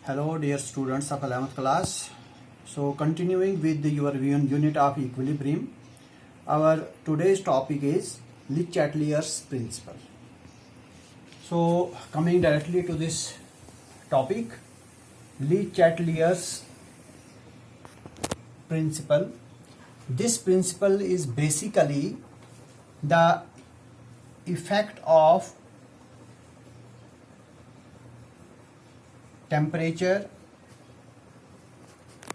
Hello dear students of 11th class. So continuing with your unit of equilibrium, our today's topic is Le Chatelier's principle. So coming directly to this topic, Le Chatelier's principle. This principle is basically the effect of temperature,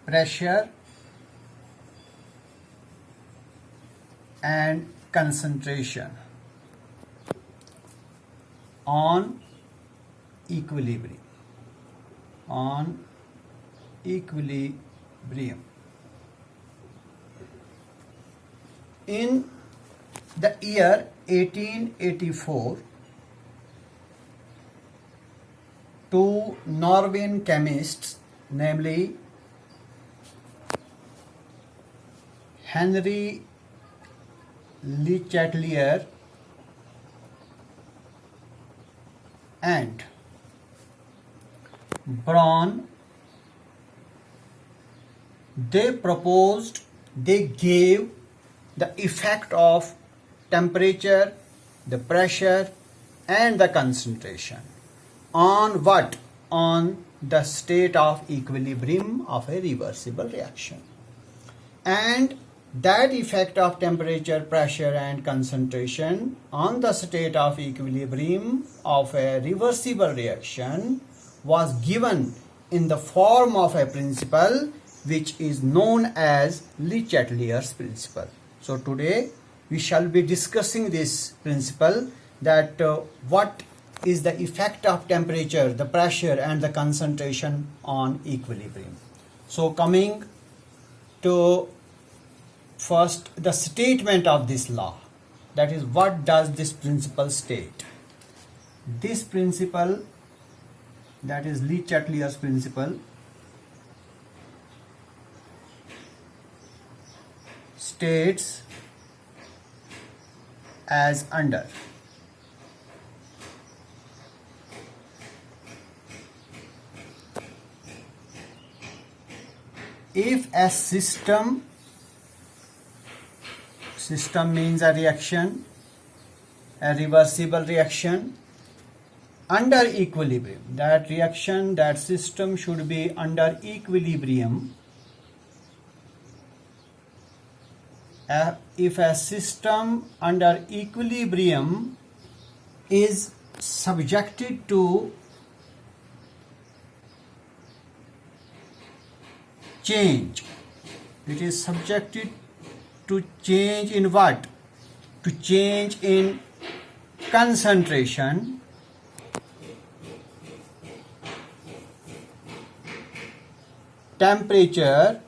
pressure and concentration on equilibrium. In the year 1884, two Norwegian chemists, namely Henry Le Chatelier and Braun, they gave the effect of temperature, the pressure and the concentration on what? On the state of equilibrium of a reversible reaction. And that effect of temperature, pressure and concentration on the state of equilibrium of a reversible reaction was given in the form of a principle which is known as Le Chatelier's principle. So today we shall be discussing this principle, that what is the effect of temperature, the pressure and the concentration on equilibrium. So coming to first the statement of this law, that is, what does this principle state? This principle, that is Le Chatelier's principle, states as under. If a system means a reaction, a reversible reaction under equilibrium, that reaction, that system should be under equilibrium. If a system under equilibrium is subjected to change, it is subjected to change in what? To change in concentration, temperature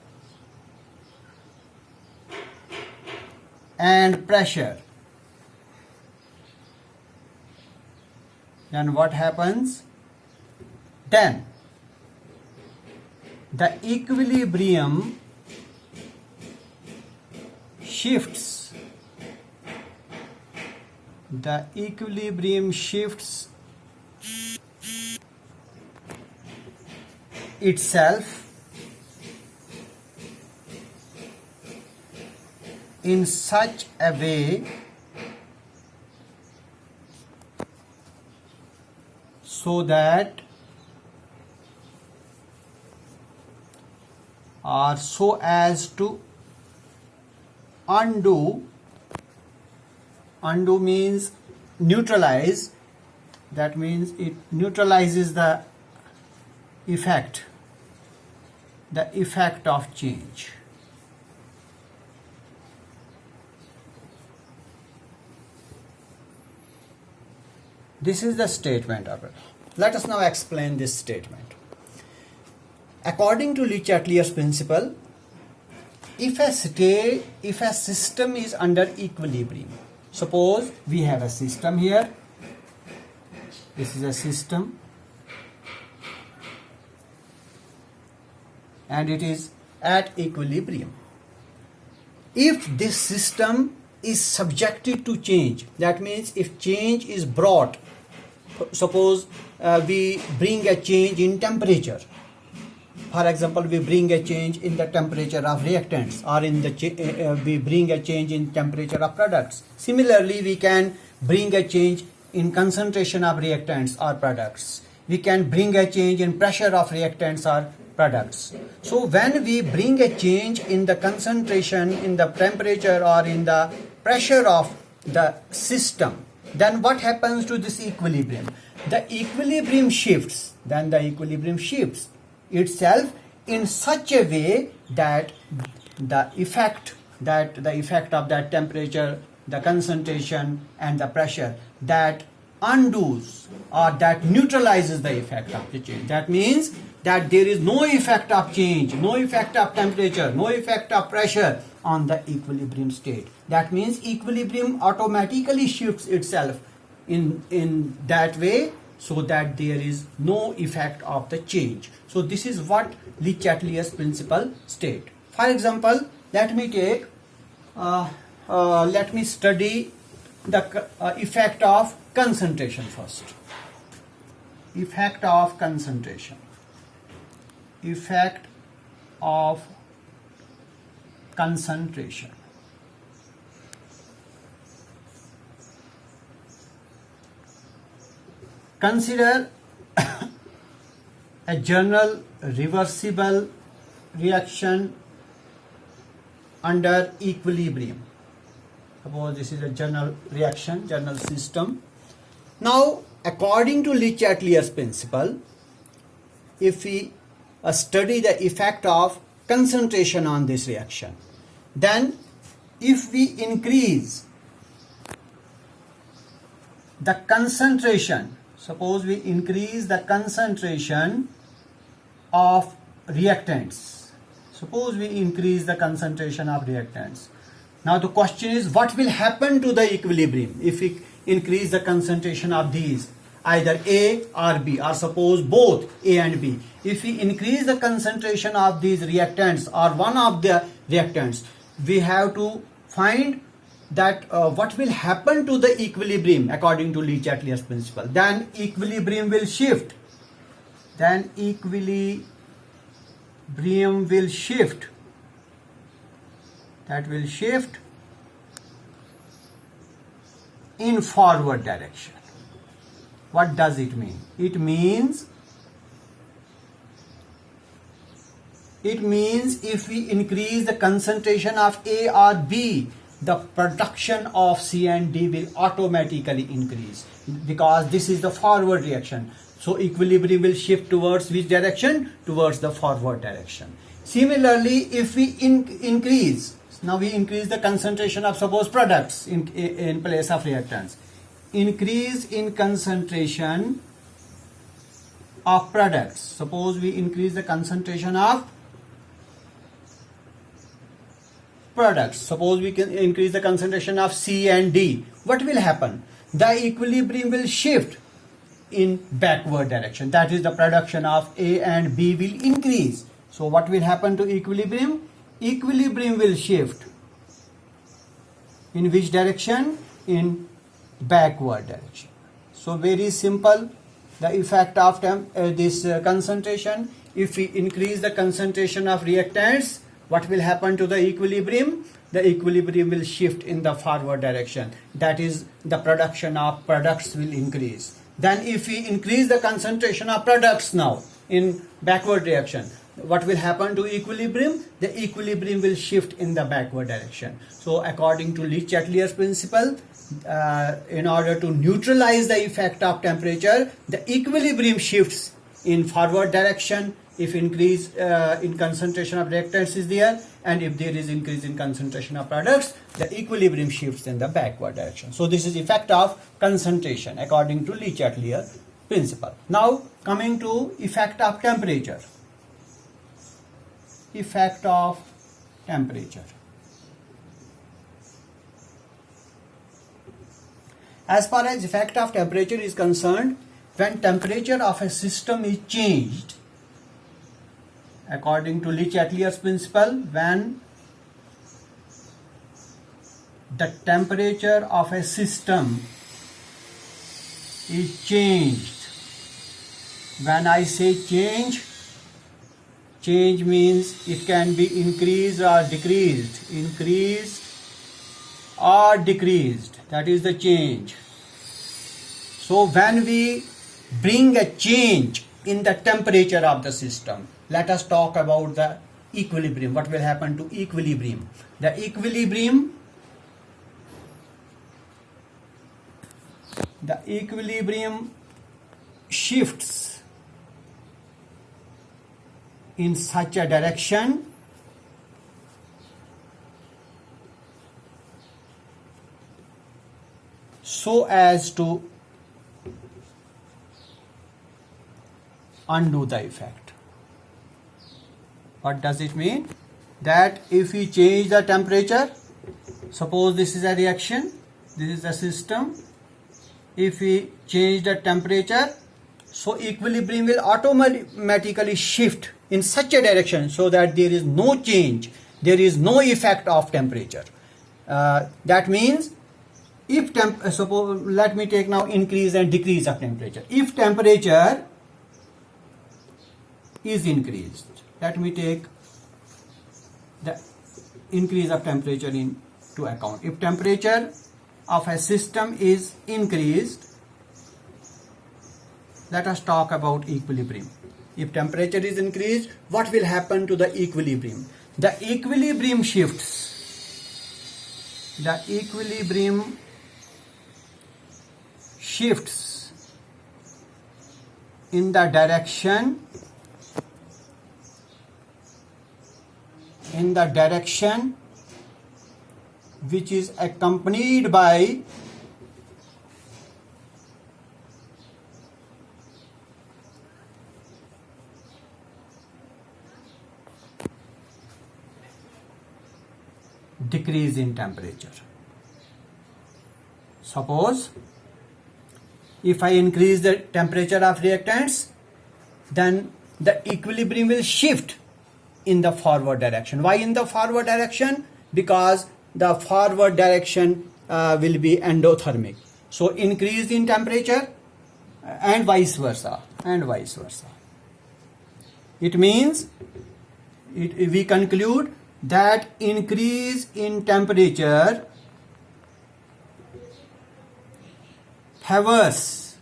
and pressure. Then what happens? Then the equilibrium shifts. The equilibrium shifts itself in such a way so that or so as to undo means neutralize, that means it neutralizes the effect of change. This is the statement of it. Let us now explain this statement. According to Le Chatelier's principle, if a system is under equilibrium, suppose we have a system here, this is a system and it is at equilibrium. If this system is subjected to change, that means if change is brought, suppose we bring a change in temperature, for example, we bring a change in the temperature of reactants, or in the we bring a change in temperature of products. Similarly, we can bring a change in concentration of reactants or products. We can bring a change in pressure of reactants or products. So when we bring a change in the concentration, in the temperature, or in the pressure of the system, then what happens to this equilibrium? The equilibrium shifts. Then the equilibrium shifts itself in such a way that the effect of that temperature, the concentration, and the pressure, that undoes or that neutralizes the effect of the change. That means that there is no effect of change, no effect of temperature, no effect of pressure on the equilibrium state. That means equilibrium automatically shifts itself in that way, so that there is no effect of the change. So this is what Le Chatelier's principle state. For example, let me study the effect of concentration first. Effect of concentration. Effect of concentration. Consider a general reversible reaction under equilibrium. Suppose this is a general reaction, general system. Now, according to Le Chatelier's principle, if we study the effect of concentration on this reaction, then if we increase the concentration, suppose we increase the concentration of reactants. Suppose we increase the concentration of reactants. Now the question is, what will happen to the equilibrium if we increase the concentration of these, either A or B, or suppose both A and B. If we increase the concentration of these reactants or one of the reactants, we have to find that what will happen to the equilibrium according to Le Chatelier's principle. Then equilibrium will shift. Then equilibrium will shift. That will shift in forward direction. What does it mean? It means if we increase the concentration of A or B, the production of C and D will automatically increase, because this is the forward reaction. So equilibrium will shift towards which direction? Towards the forward direction. Similarly, if we increase, now we increase the concentration of suppose products in place of reactants. Increase in concentration of products. Suppose we increase the concentration of products. Suppose we can increase the concentration of C and D. What will happen? The equilibrium will shift in backward direction. That is, the production of A and B will increase. So what will happen to equilibrium? Equilibrium will shift in which direction? In backward direction. So very simple, the effect of this concentration. If we increase the concentration of reactants, what will happen to the equilibrium? The equilibrium will shift in the forward direction. That is, the production of products will increase. Then if we increase the concentration of products now in backward reaction, what will happen to equilibrium? The equilibrium will shift in the backward direction. So according to Le Chatelier's principle, in order to neutralize the effect of temperature, the equilibrium shifts in forward direction if increase in concentration of reactants is there, and if there is increase in concentration of products, the equilibrium shifts in the backward direction. So this is effect of concentration according to Le Chatelier principle. Now coming to effect of temperature. Effect of temperature. As far as effect of temperature is concerned, when temperature of a system is changed, according to Le Chatelier's principle, when the temperature of a system is changed, when I say change Change means it can be increased or decreased. Increased or decreased. That is the change. So when we bring a change in the temperature of the system, let us talk about the equilibrium. What will happen to equilibrium? The equilibrium shifts in such a direction so as to undo the effect. What does it mean? That if we change the temperature, suppose this is a reaction, this is the system. If we change the temperature, so equilibrium will automatically shift in such a direction so that there is no change, there is no effect of temperature. That means if suppose, let me take now increase and decrease of temperature. If temperature is increased, let me take the increase of temperature into account. If temperature of a system is increased, let us talk about equilibrium. If temperature is increased, what will happen to the equilibrium? The equilibrium shifts. The equilibrium shifts in the direction which is accompanied by decrease in temperature. Suppose if I increase the temperature of reactants, then the equilibrium will shift in the forward direction. Why in the forward direction? Because the forward direction will be endothermic. So increase in temperature and vice versa. It means we conclude that increase in temperature favors,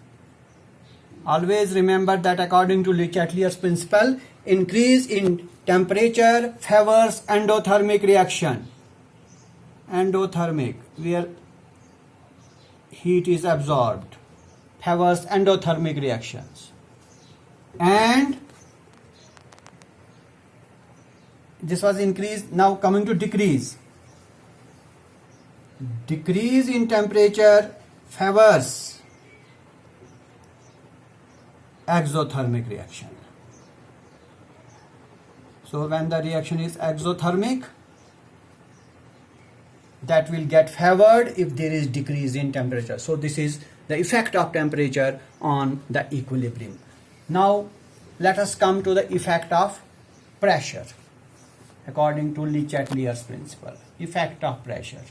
always remember that according to Le Chatelier's principle, increase in temperature favors endothermic reaction. Endothermic, where heat is absorbed, favors endothermic reactions. And this was increase. Now coming to decrease. Decrease in temperature favors exothermic reaction. So when the reaction is exothermic, that will get favored if there is decrease in temperature. So this is the effect of temperature on the equilibrium. Now let us come to the effect of pressure according to Le Chatelier's principle. Effect of pressure.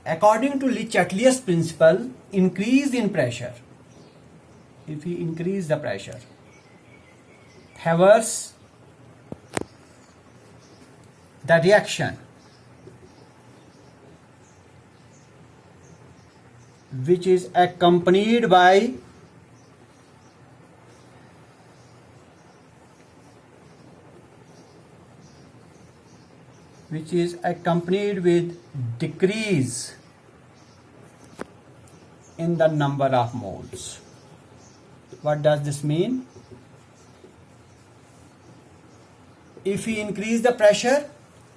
According to Le Chatelier's principle, increase in pressure, if we increase the pressure, favors the reaction which is accompanied by with decrease in the number of moles. What does this mean? If we increase the pressure,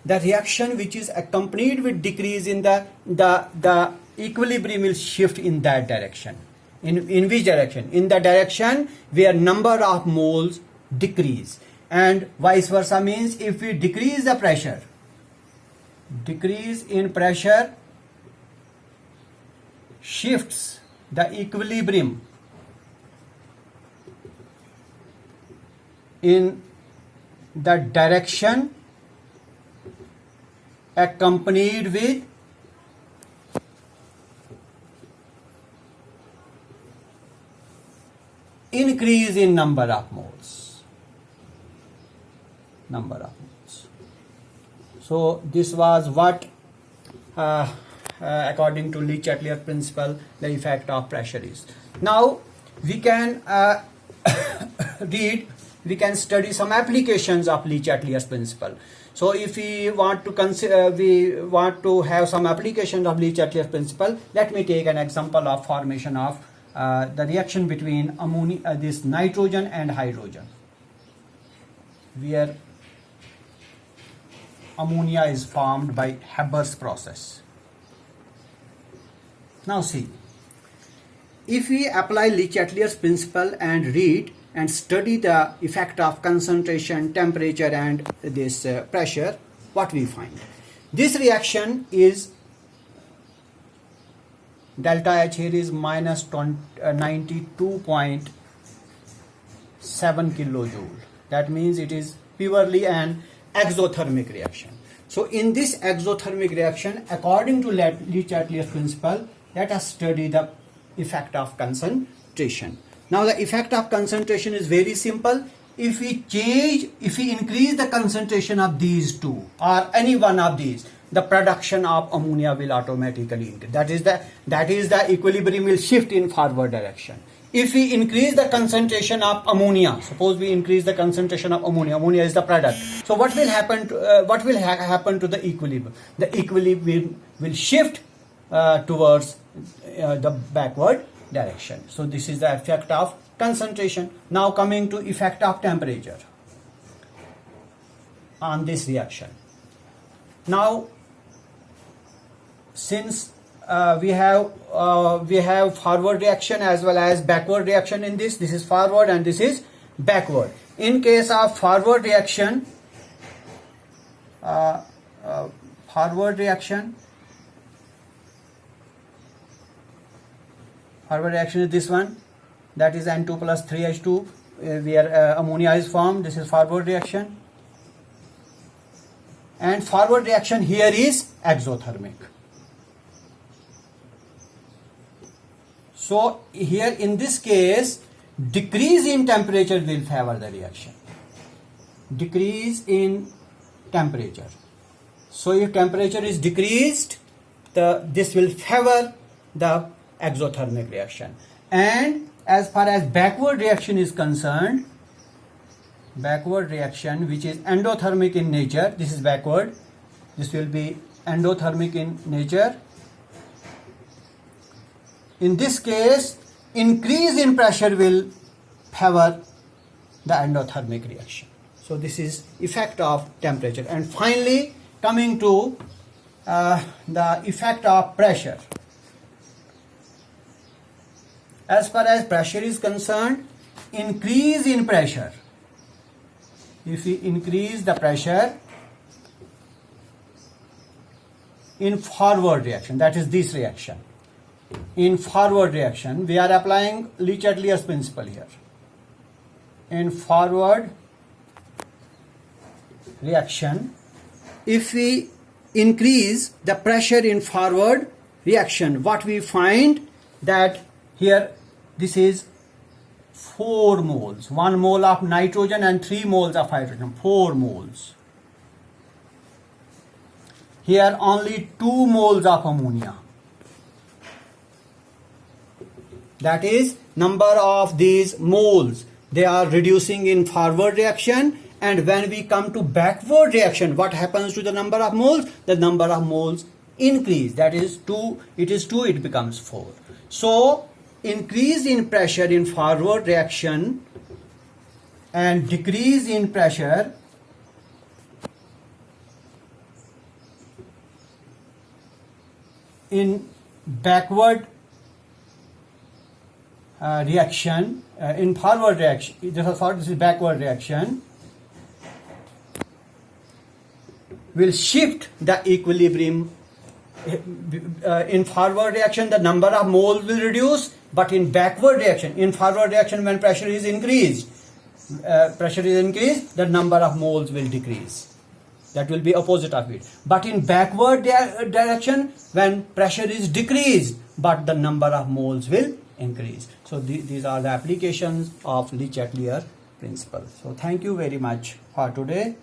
the reaction which is accompanied with decrease in the equilibrium will shift in that direction. In which direction? In the direction where number of moles decrease. And vice versa means if we decrease the pressure, decrease in pressure shifts the equilibrium in the direction accompanied with increase in number of moles. Number of moles. So this was what, according to Le-Chatelier principle, the effect of pressure is. Now we can we can study some applications of Le-Chatelier's principle. So if we want to consider, we want to have some applications of Le-Chatelier's principle, let me take an example of formation of the reaction between ammonia, this nitrogen and hydrogen, where ammonia is formed by Haber's process. Now see, if we apply Le-Chatelier's principle and read and study the effect of concentration, temperature and this pressure, what we find? This reaction is delta H here is minus 92.7 kilojoule. That means it is purely an exothermic reaction. So in this exothermic reaction, according to Le-Chatelier's principle, let us study the effect of concentration. Now the effect of concentration is very simple. If we increase the concentration of these two or any one of these, the production of ammonia will automatically increase. That is the equilibrium will shift in forward direction. If we increase the concentration of ammonia, suppose we increase the concentration of ammonia, ammonia is the product. So what will happen to, happen to the equilibrium? The equilibrium will shift towards the backward direction. So this is the effect of concentration. Now coming to effect of temperature on this reaction. Now since we have forward reaction as well as backward reaction in this is forward and this is backward. In case of forward reaction, forward reaction is this one, that is N2 plus 3H2, where ammonia is formed. This is forward reaction, and forward reaction here is exothermic. So here in this case, decrease in temperature will favor the reaction. Decrease in temperature. So if temperature is decreased, this will favor the exothermic reaction. And as far as backward reaction is concerned, backward reaction which is endothermic in nature, this is backward, this will be endothermic in nature. In this case, increase in pressure will favor the endothermic reaction. So this is effect of temperature. And finally, coming to the effect of pressure. As far as pressure is concerned, increase in pressure. If we increase the pressure in forward reaction, that is this reaction. In forward reaction, we are applying Le-Chatelier's principle here. In forward reaction, if we increase the pressure in forward reaction, what we find that here this is 4 moles, 1 mole of nitrogen and 3 moles of hydrogen, 4 moles. Here only 2 moles of ammonia. That is, number of these moles, they are reducing in forward reaction, and when we come to backward reaction, what happens to the number of moles? The number of moles increase. That is 2, it is 2, it becomes 4. So increase in pressure in forward reaction and decrease in pressure in backward reaction, in forward reaction, this is backward reaction, will shift the equilibrium. In forward reaction, the number of moles will reduce, but in backward reaction, in forward reaction, when pressure is increased, the number of moles will decrease. That will be opposite of it. But in backward direction, when pressure is decreased, but the number of moles will increase. So these are the applications of Le Chatelier principle. So thank you very much for today.